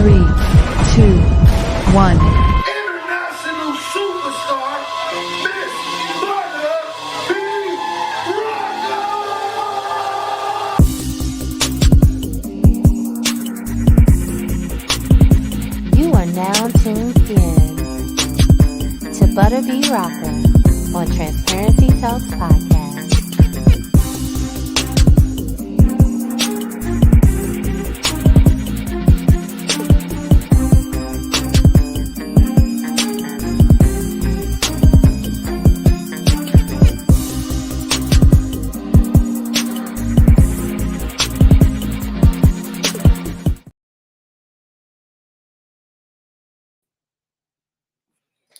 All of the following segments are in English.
3, 2, 1. International superstar, Miss Mother B. Rocker! You are now tuned in to Butter Bee Rocker on Transparency Talks Podcast.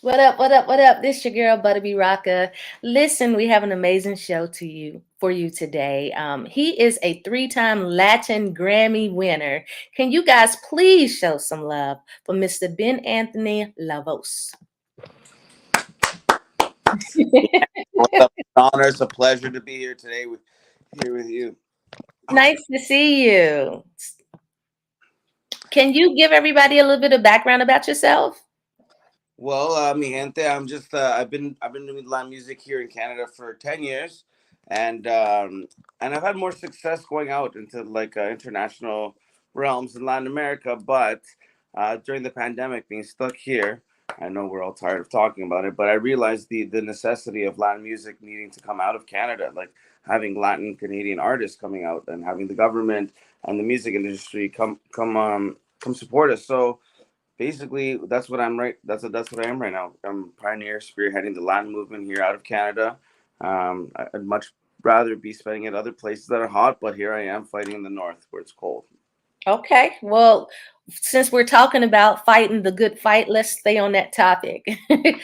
What up, what up, what up? This your girl, Butterbee Rocka. Listen, we have an amazing show for you today. He is a 3-time Latin Grammy winner. Can you guys please show some love for Mr. BenAnthony Lavoz? What's up? It's an honor. It's a pleasure to be here today with you. Nice to see you. Can you give everybody a little bit of background about yourself? Well, mi gente, I'm just I've been doing Latin music here in Canada for 10 years, and I've had more success going out into like international realms in Latin America. But during the pandemic, being stuck here, I know we're all tired of talking about it, but I realized the necessity of Latin music needing to come out of Canada, like having Latin Canadian artists coming out and having the government and the music industry come support us. So basically that's what that's what I am right now. I'm pioneer spearheading the Latin movement here out of Canada. I'd much rather be spending it other places that are hot, but here I am fighting in the north where it's cold. Okay, well, since we're talking about fighting the good fight, let's stay on that topic. Yeah.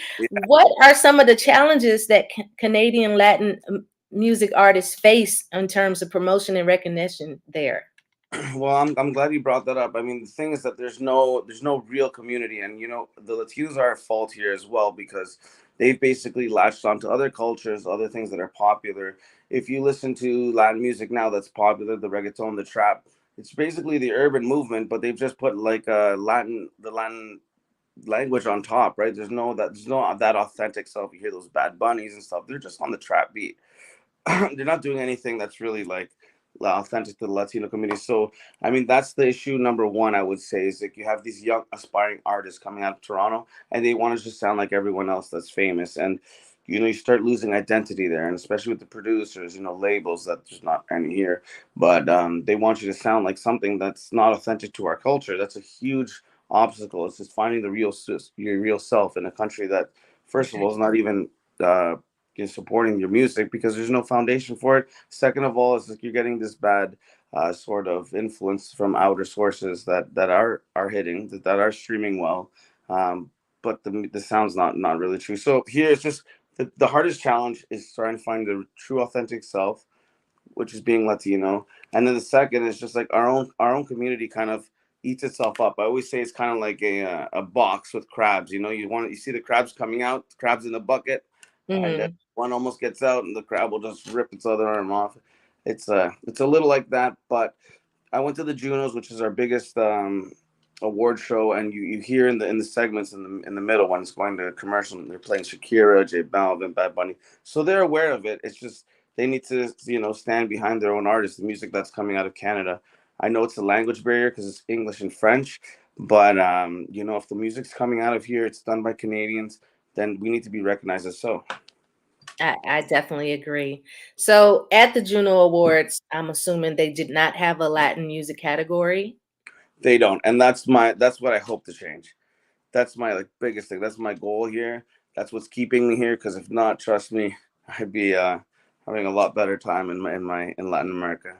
What are some of the challenges that Canadian Latin music artists face in terms of promotion and recognition there? Well, I'm glad you brought that up. I mean, the thing is that there's no real community, and the Latinos are at fault here as well because they've basically latched onto other cultures, other things that are popular. If you listen to Latin music now that's popular, the reggaeton, the trap, it's basically the urban movement, but they've just put like the Latin language on top, right? There's no that authentic self. You hear those Bad Bunnies and stuff. They're just on the trap beat. They're not doing anything that's really like authentic to the Latino community. So, I mean, that's the issue number one, I would say, is like you have these young aspiring artists coming out of Toronto and they want to just sound like everyone else that's famous. And, you start losing identity there. And especially with the producers, labels that there's not any here, but they want you to sound like something that's not authentic to our culture. That's a huge obstacle. It's just finding your real self in a country that, first of all, is not even uh, supporting your music because there's no foundation for it. Second of all, it's like you're getting this bad sort of influence from outer sources that are hitting that are streaming well, but the sound's not really true. So here it's just the hardest challenge is trying to find the true authentic self, which is being Latino, and then the second is just like our own community kind of eats itself up. I always say it's kind of like a box with crabs. You see the crabs coming out, crabs in the bucket, and Mm-hmm. one almost gets out, and the crab will just rip its other arm off. It's a little like that, but I went to the Junos, which is our biggest award show, and you hear in the segments in the middle when it's going to commercial, they're playing Shakira, J Balvin, Bad Bunny, so they're aware of it. It's just they need to stand behind their own artists, the music that's coming out of Canada. I know it's a language barrier because it's English and French, but if the music's coming out of here, it's done by Canadians, then we need to be recognized as so. I definitely agree. So at the Juno Awards, I'm assuming they did not have a Latin music category. They don't, and that's what I hope to change. That's my like biggest thing. That's my goal here. That's what's keeping me here. Because if not, trust me, I'd be having a lot better time in Latin America.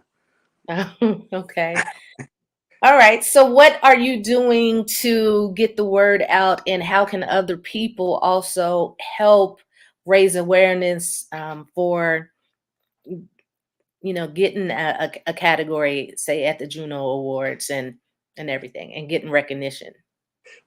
Okay. All right. So what are you doing to get the word out, and how can other people also help raise awareness for getting a category, say at the Juno Awards and everything, and getting recognition?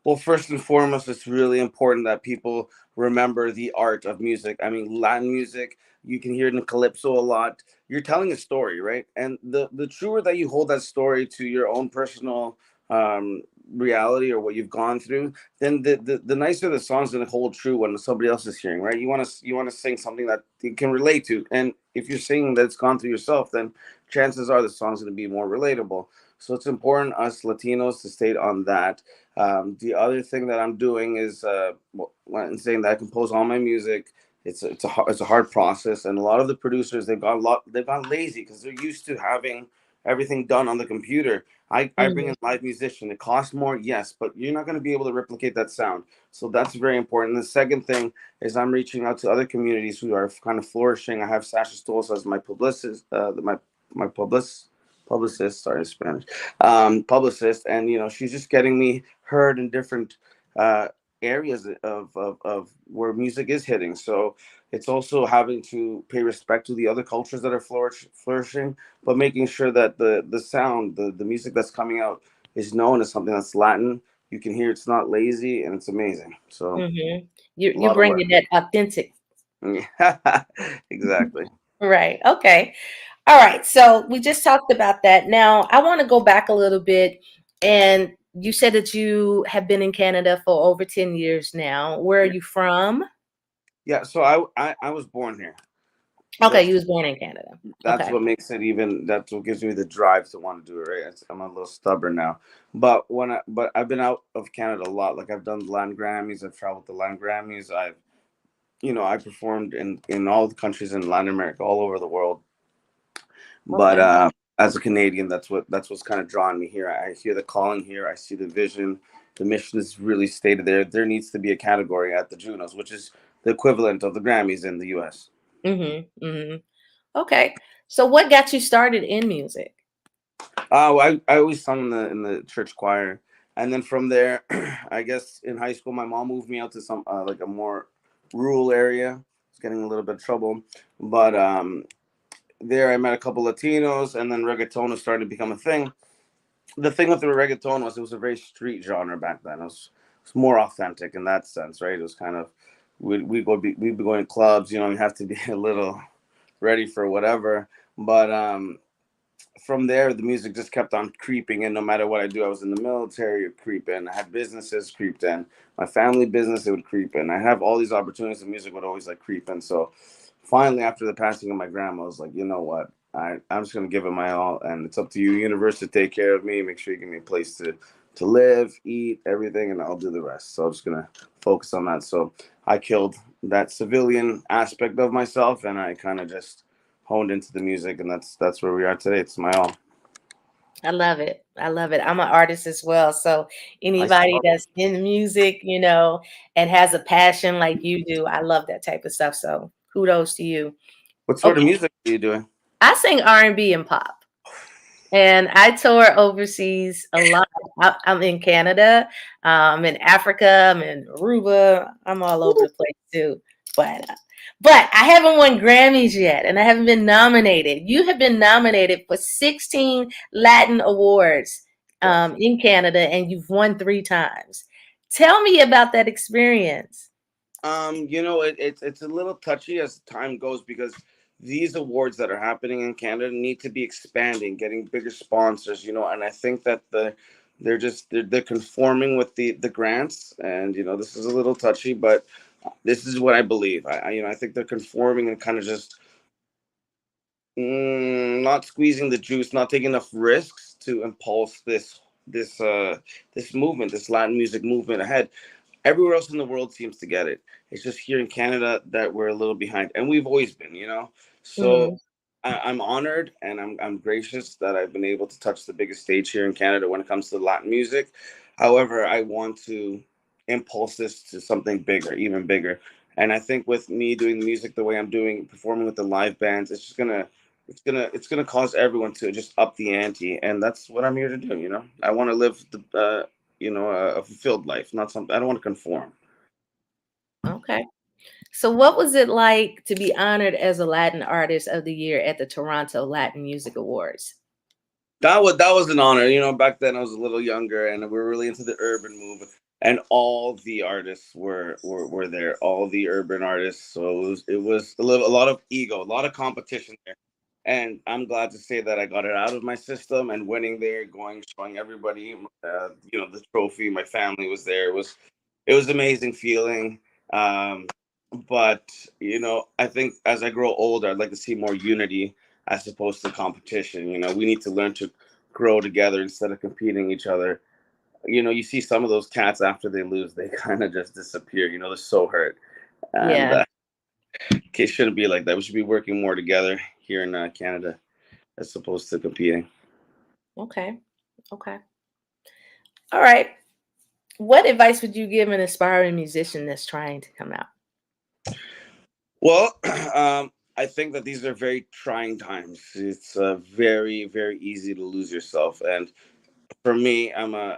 Well, first and foremost, it's really important that people remember the art of music. I mean, Latin music, you can hear it in calypso a lot. You're telling a story, right? And the truer that you hold that story to your own personal reality or what you've gone through, then the nicer the song's gonna hold true when somebody else is hearing, right? You wanna sing something that you can relate to, and if you're singing that's gone through yourself, then chances are the song's gonna be more relatable. So it's important us Latinos to stay on that. The other thing that I'm doing is when saying that I compose all my music. It's a hard process, and a lot of the producers they've gone lazy because they're used to having everything done on the computer. I bring Mhm. in live musician. It costs more, yes, but you're not going to be able to replicate that sound. So that's very important. The second thing is I'm reaching out to other communities who are kind of flourishing. I have Sasha Stoles as my publicist, my publicist. Sorry, Spanish. Publicist, and she's just getting me heard in different uh, areas of where music is hitting. So it's also having to pay respect to the other cultures that are flourishing, but making sure that the sound, the music that's coming out is known as something that's Latin. You can hear it's not lazy and it's amazing. So Mhm. a You lot of work. bringing that authentic. Exactly. Right. Okay. All right. So we just talked about that. Now I want to go back a little bit, and you said that you have been in Canada for over 10 years now. Where are Yeah. you from? Yeah. So I was born here. Okay, That's you was born in Canada. that's Okay. what makes it even. That's what gives me the drive to want to do it. Right. I'm a little stubborn now, but I've been out of Canada a lot. Like I've done the Latin Grammys. I've traveled to Latin Grammys. I performed in all the countries in Latin America, all over the world. But Okay. as a Canadian, that's what's kind of drawing me here. I hear the calling here. I see the vision. The mission is really stated there. There needs to be a category at the Junos, which is the equivalent of the Grammys in the U.S. Mm-hmm. Mm-hmm. Okay. So what got you started in music? I always sung in the church choir, and then from there, I guess in high school, my mom moved me out to some like a more rural area. It's getting a little bit of trouble, but there I met a couple Latinos, and then reggaeton was starting to become a thing. The thing with the reggaeton was it was a very street genre back then. It was more authentic in that sense, right? It was kind of we'd be going to clubs, you have to be a little ready for whatever. But from there, the music just kept on creeping in. No matter what I do, I was in the military, it creep in. I had businesses creeped in. My family business, it would creep in. I have all these opportunities. The music would always like creep in. So finally, after the passing of my grandma, I was like, you know what? I'm just gonna give it my all, and it's up to you, universe, to take care of me. Make sure you give me a place to live, eat, everything, and I'll do the rest. So I'm just gonna focus on that. So I killed that civilian aspect of myself, and I kind of just honed into the music, and that's where we are today. It's my all. I love it. I love it. I'm an artist as well. So I anybody saw. that's in music, and has a passion like you do, I love that type of stuff. So kudos to you. What sort of Okay. music are you doing? I sing R&B and pop. And I tour overseas a lot. I'm in Canada, I'm in Africa, I'm in Aruba. I'm all over the place too. But I haven't won Grammys yet, and I haven't been nominated. You have been nominated for 16 Latin awards Yes. in Canada, and you've won 3 times. Tell me about that experience. It's a little touchy as time goes because these awards that are happening in Canada need to be expanding, getting bigger sponsors, and I think that they're conforming with the grants, and this is a little touchy, but this is what I believe. I think they're conforming and kind of just not squeezing the juice, not taking enough risks to impulse this movement, this Latin music movement ahead. Everywhere else in the world seems to get it. It's just here in Canada that we're a little behind, and we've always been. So Mhm. I'm honored and I'm gracious that I've been able to touch the biggest stage here in Canada when it comes to Latin music. However, I want to impulse this to something bigger, even bigger. And I think with me doing the music the way I'm doing, performing with the live bands, it's gonna cause everyone to just up the ante, and that's what I'm here to do. I want to live a fulfilled life, not something I don't want to conform. Okay. So, what was it like to be honored as a Latin Artist of the Year at the Toronto Latin Music Awards? That was an honor. Back then I was a little younger, and we were really into the urban movement, and all the artists were there, all the urban artists. So it was a lot of ego, a lot of competition there. And I'm glad to say that I got it out of my system, and winning there, going, showing everybody, the trophy. My family was there. It was amazing feeling. Um, but I think as I grow older, I'd like to see more unity as opposed to competition. We need to learn to grow together instead of competing each other. You see some of those cats after they lose, they kind of just disappear. They're so hurt, and Yeah. it shouldn't be like that. We should be working more together here in Canada as opposed to competing. Okay. Okay. All right. What advice would you give an aspiring musician that's trying to come out? Well, I think that these are very trying times. It's very, very easy to lose yourself, and for me, I'm a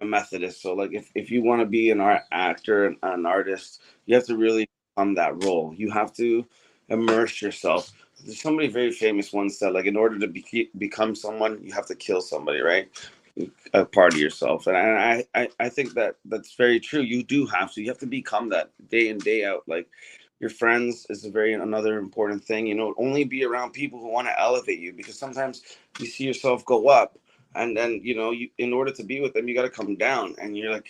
Methodist. So like, if you want to be an actor, an artist, you have to really become that role. You have to immerse yourself. There's somebody very famous once said, like, in order to become someone, you have to kill somebody, right? A part of yourself. And I think that that's very true. You do have to. You have to become that day in, day out. Like, your friends is another important thing. Only be around people who want to elevate you, because sometimes you see yourself go up, and then in order to be with them, you got to come down. And you're like,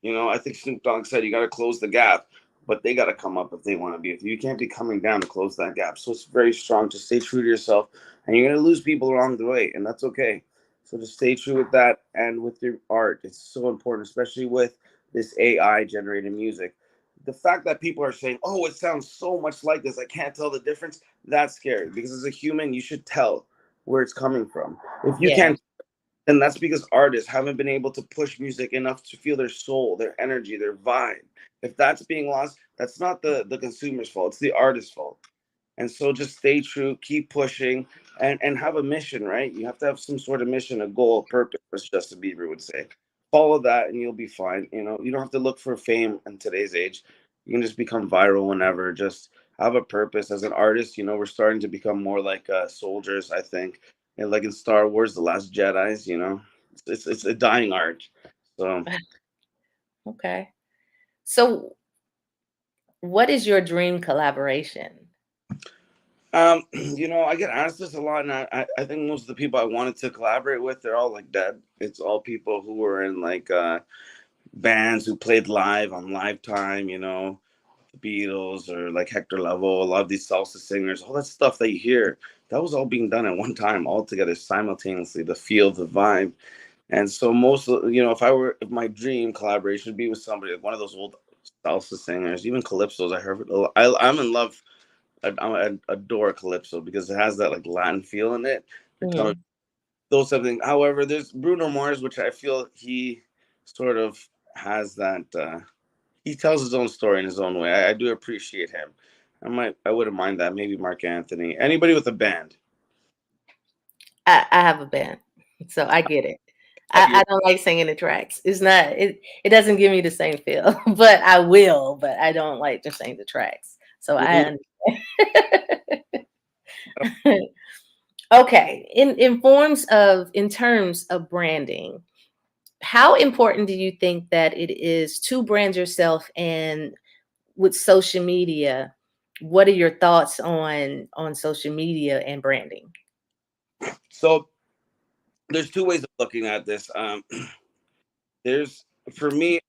I think Snoop Dogg said you got to close the gap, but they got to come up if they want to be with you. You can't be coming down to close that gap. So it's very strong to stay true to yourself, and you're going to lose people along the way, and that's okay. So just stay true with that, and with your art. It's so important, especially with this AI generated music. The fact that people are saying, "Oh, it sounds so much like this, I can't tell the difference," that's scary, because as a human, you should tell where it's coming from. If you Yeah. can't, and that's because artists haven't been able to push music enough to feel their soul, their energy, their vibe. If that's being lost, that's not the consumer's fault. It's the artist's fault. And so just stay true, keep pushing, and have a mission, right? You have to have some sort of mission, a goal, a purpose, as Justin Bieber would say. Follow that and you'll be fine. You don't have to look for fame in today's age. You can just become viral whenever. Just have a purpose. As an artist, we're starting to become more like soldiers, I think. And like in Star Wars, The Last Jedi's, it's a dying art. So Okay. So, what is your dream collaboration? I get asked this a lot, and I think most of the people I wanted to collaborate with, they're all like dead. It's all people who were in like bands who played live on Lifetime, the Beatles or like Hector Lavoe, a lot of these salsa singers, all that stuff that you hear, that was all being done at one time, all together simultaneously, the feel, the vibe. And so most of, if my dream collaboration would be with somebody like one of those old salsa singers, even calypsos. I'm in love. I adore calypso because it has that like Latin feel in it. You're telling Mhm. those type of things. However, there's Bruno Mars, which I feel he sort of has that. He tells his own story in his own way. I do appreciate him. I wouldn't mind that. Maybe Mark Anthony. Anybody with a band. I have a band, so I get it. Oh, I don't like singing the tracks. It's not it doesn't give me the same feel, but I will, but I don't like to sing the tracks. So I mhm. understand. Okay. In terms of branding, how important do you think that it is to brand yourself, and with social media, what are your thoughts on social media and branding? So there's two ways of looking at this. There's For me,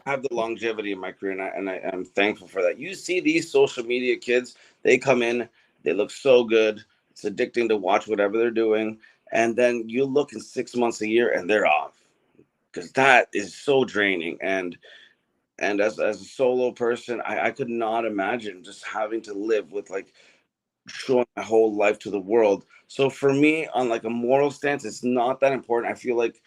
I have the longevity in my career, and I am thankful for that. You see these social media kids, they come in, they look so good. It's addicting to watch whatever they're doing. And then you look in 6 months, a year, and they're off. Because that is so draining. And as a solo person, I could not imagine just having to live with like showing my whole life to the world. So for me, on like a moral stance, it's not that important. I feel like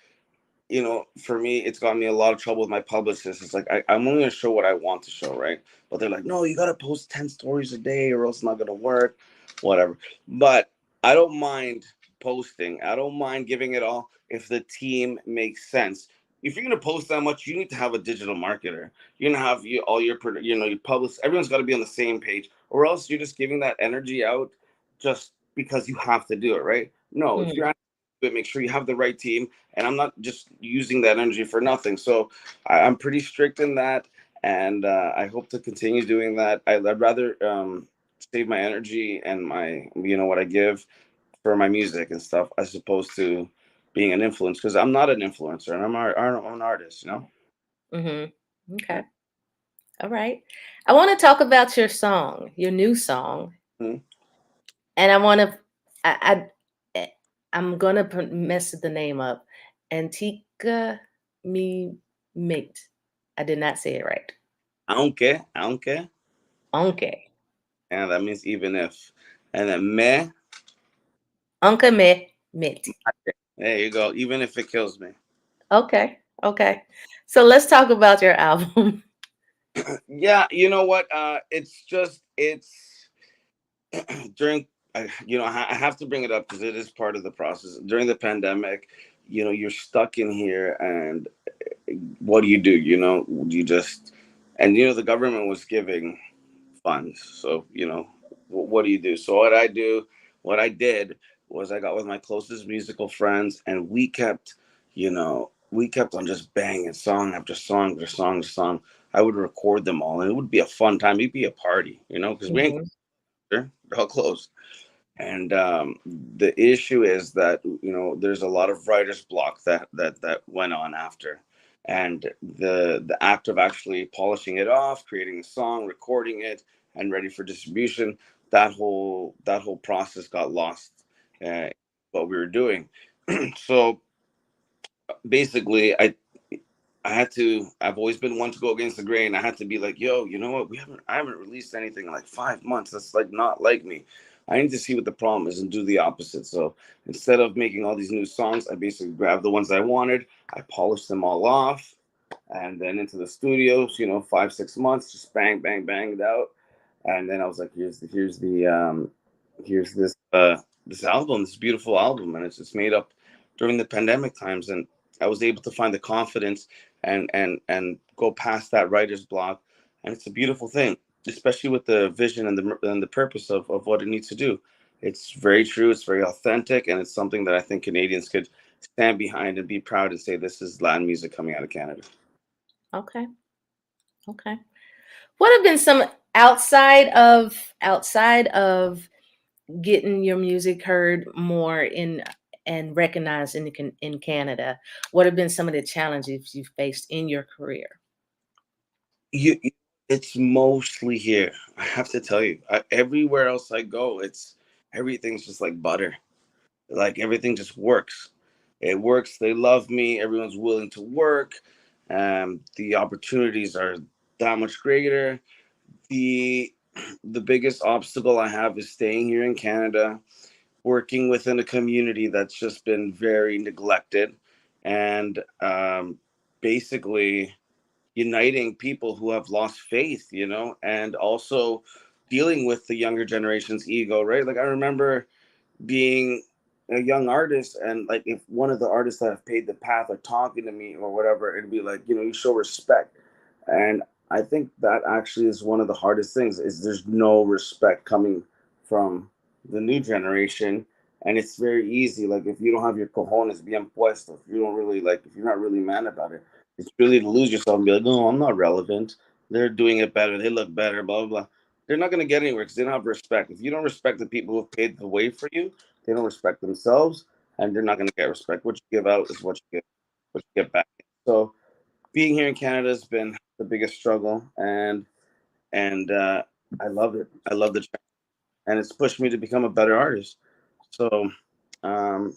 for me, it's gotten me a lot of trouble with my publicist. It's like I'm only gonna show what I want to show, right? But they're like, no, you gotta post 10 stories a day or else it's not gonna work, whatever. But I don't mind posting. I don't mind giving it all if the team makes sense. If you're gonna post that much, you need to have a digital marketer. You're gonna have all your public. Everyone's got to be on the same page, or else you're just giving that energy out just because you have to do it, right? No, if Mm. you're make sure you have the right team, and I'm not just using that energy for nothing. So I'm pretty strict in that, and I hope to continue doing that. I'd rather save my energy and my, what I give for my music and stuff, as opposed to being an influence, because I'm not an influencer and I'm an artist, Mm-hmm. Okay. All right. I want to talk about your song, your new song, Mhm. and I want to. I'm gonna mess the name up. Antica me mate. I did not say it right. Aunque, Okay. and that means even if, and then me, Unca me mate. there you go, even if it kills me. Okay. Okay. So let's talk about your album. Yeah, you know what? It's during, I have to bring it up because it is part of the process. During the pandemic, you're stuck in here, and what do you do? You just, and the government was giving funds, so what do you do? So what I did was I got with my closest musical friends, and we kept on just banging song after song after song after song. I would record them all, and it would be a fun time. It'd be a party, because we ain't Mhm. there. We're all close. And the issue is that there's a lot of writer's block that went on after, and the act of actually polishing it off, creating a song, recording it, and ready for distribution, that whole process got lost. Uh, what we were doing, so basically, I've always been one to go against the grain. I had to be like, yo, you know what? I haven't released anything in like 5 months. That's like not like me. I need to see what the problem is and do the opposite. So instead of making all these new songs, I basically grabbed the ones I wanted. I polished them all off, and then into the studios, 5, 6 months, just bang, bang, banged out. And then I was like, here's this album, this beautiful album, and it's just made up during the pandemic times, and I was able to find the confidence and go past that writer's block, and it's a beautiful thing, especially with the vision and the purpose of what it needs to do. It's very true, it's very authentic, and it's something that I think Canadians could stand behind and be proud and say this is Latin music coming out of Canada. Okay. Okay. What have been some outside of getting your music heard more in and recognized in Canada? What have been some of the challenges you've faced in your career? you it's mostly here. I have to tell you, everywhere else I go, it's everything's just like butter. Like everything just works. It works. They love me. Everyone's willing to work. The opportunities are that much greater. The biggest obstacle I have is staying here in Canada, working within a community that's just been very neglected, and basically uniting people who have lost faith, and also dealing with the younger generation's ego, right? Like I remember being a young artist, and like if one of the artists that have paid the path are talking to me or whatever, it'd be like, you show respect. And I think that actually is one of the hardest things, is there's no respect coming from the new generation. And it's very easy, like if you don't have your cojones bien puesto, if you're not really man about it, it's really to lose yourself and be like, oh, I'm not relevant, they're doing it better, they look better, blah blah blah. They're not going to get anywhere because they don't have respect. If you don't respect the people who have paved the way for you, they don't respect themselves, and they're not going to get respect. What you give out is what you get back. So being here in Canada has been the biggest struggle, and I love it. I love the challenge, and it's pushed me to become a better artist. So um,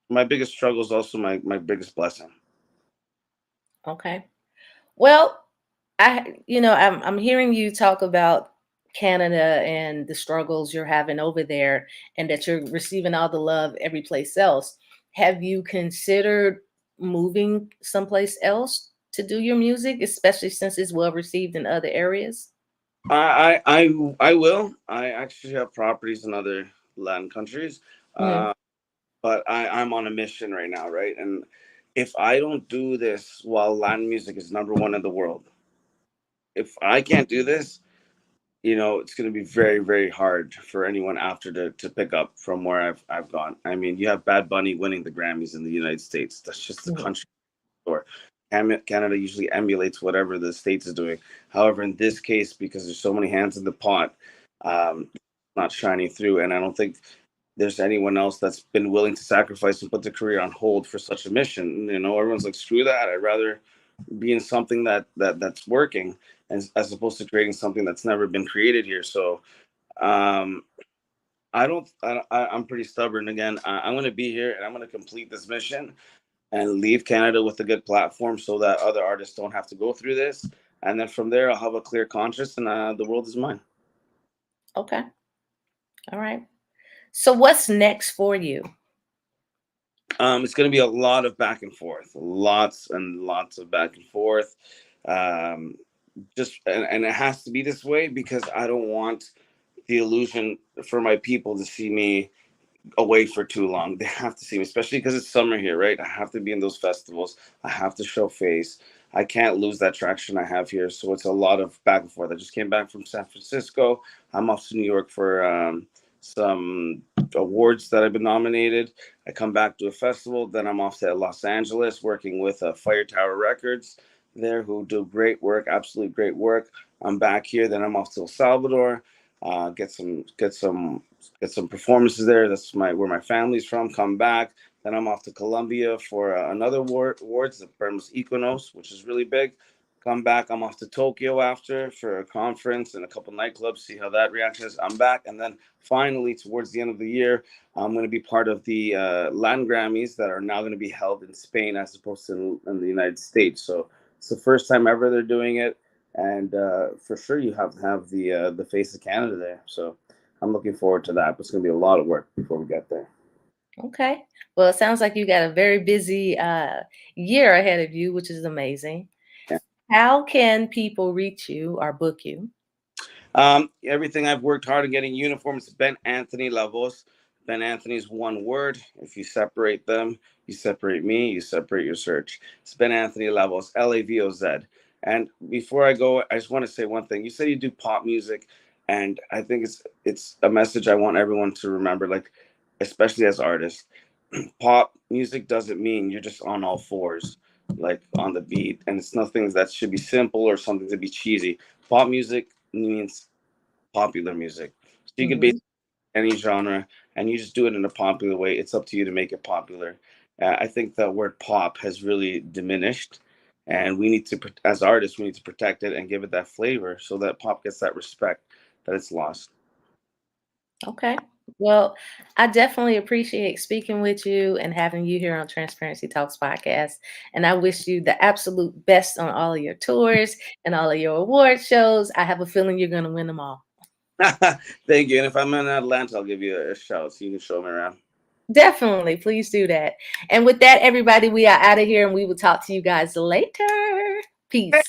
my biggest struggle is also my biggest blessing. Okay. Well, I'm hearing you talk about Canada and the struggles you're having over there, and that you're receiving all the love every place else. Have you considered moving someplace else to do your music, especially since it's well received in other areas? I will. I actually have properties in other Latin countries, Mhm. uh, but I'm on a mission right now, right? And if I don't do this while Latin music is number one in the world, if I can't do this, it's going to be very, very hard for anyone after to pick up from where I've gone. I mean, you have Bad Bunny winning the Grammys in the United States. That's just the Mhm. country store. Canada usually emulates whatever the States is doing. However, in this case, because there's so many hands in the pot, not shining through. And I don't think there's anyone else that's been willing to sacrifice and put their career on hold for such a mission. You know, everyone's like, screw that. I'd rather be in something that's working, as opposed to creating something that's never been created here. So um, I'm pretty stubborn again. I'm going to be here and I'm going to complete this mission and leave Canada with a good platform so that other artists don't have to go through this. And then from there, I'll have a clear conscience and the world is mine. Okay. All right. So what's next for you? It's going to be a lot of back and forth, lots and lots of back and forth. Um, and it has to be this way because I don't want the illusion for my people to see me away for too long. They have to see me, especially because it's summer here, right? I have to be in those festivals. I have to show face. I can't lose that traction I have here. So it's a lot of back and forth. I just came back from San Francisco. I'm off to New York for some awards that I've been nominated. I come back to a festival. Then I'm off to Los Angeles working with Fire Tower Records there, who do great work, absolutely great work. I'm back here. Then I'm off to El Salvador. Get some performances there. That's where my family's from. Come back. Then I'm off to Colombia for another awards, the Premios Iconos, which is really big. Come back. I'm off to Tokyo after for a conference and a couple nightclubs. See how that reaction is. I'm back, and then finally towards the end of the year, I'm going to be part of the Latin Grammys that are now going to be held in Spain as opposed to in the United States. So it's the first time ever they're doing it. And for sure, you have to have the face of Canada there. So I'm looking forward to that. But it's going to be a lot of work before we get there. Okay. Well, it sounds like you got a very busy year ahead of you, which is amazing. Yeah. How can people reach you or book you? Everything I've worked hard on getting uniforms. BenAnthony Lavoz. BenAnthony is one word. If you separate them, you separate me, you separate your search. It's BenAnthony Lavoz, Lavoz. And before I go, I just want to say one thing. You said you do pop music, and I think it's a message I want everyone to remember, like, especially as artists. Pop music doesn't mean you're just on all fours, like on the beat. And it's nothing that should be simple or something to be cheesy. Pop music means popular music. So you can basically any genre and you just do it in a popular way. It's up to you to make it popular. I think the word pop has really diminished, and we need to, as artists, we need to protect it and give it that flavor so that pop gets that respect that it's lost. Okay. Well, I definitely appreciate speaking with you and having you here on Transparency Talks podcast. And I wish you the absolute best on all of your tours and all of your award shows. I have a feeling you're going to win them all. Thank you. And if I'm in Atlanta, I'll give you a shout so you can show me around. Definitely. Please do that. And with that, everybody, we are out of here and we will talk to you guys later. Peace.